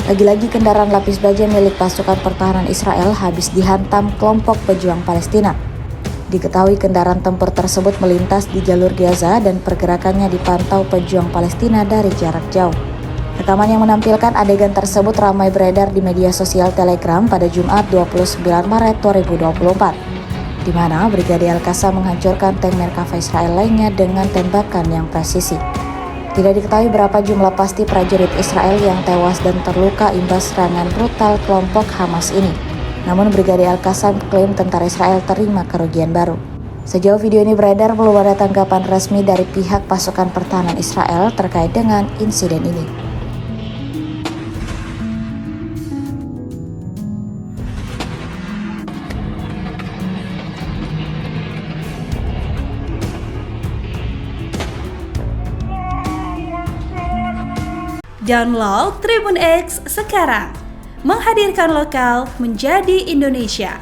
Lagi-lagi kendaraan lapis baja milik pasukan pertahanan Israel habis dihantam kelompok pejuang Palestina. Diketahui kendaraan tempur tersebut melintas di jalur Gaza dan pergerakannya dipantau pejuang Palestina dari jarak jauh. Rekaman yang menampilkan adegan tersebut ramai beredar di media sosial Telegram pada Jumat 29 Maret 2024, di mana Brigadir Al-Qassam menghancurkan tank Merkava Israel lainnya dengan tembakan yang presisi. Tidak diketahui berapa jumlah pasti prajurit Israel yang tewas dan terluka imbas serangan brutal kelompok Hamas ini. Namun Brigadir Al-Qassam klaim tentara Israel terima kerugian baru. Sejauh video ini beredar, belum ada tanggapan resmi dari pihak pasukan pertahanan Israel terkait dengan insiden ini. Download Tribun X sekarang, menghadirkan lokal menjadi Indonesia.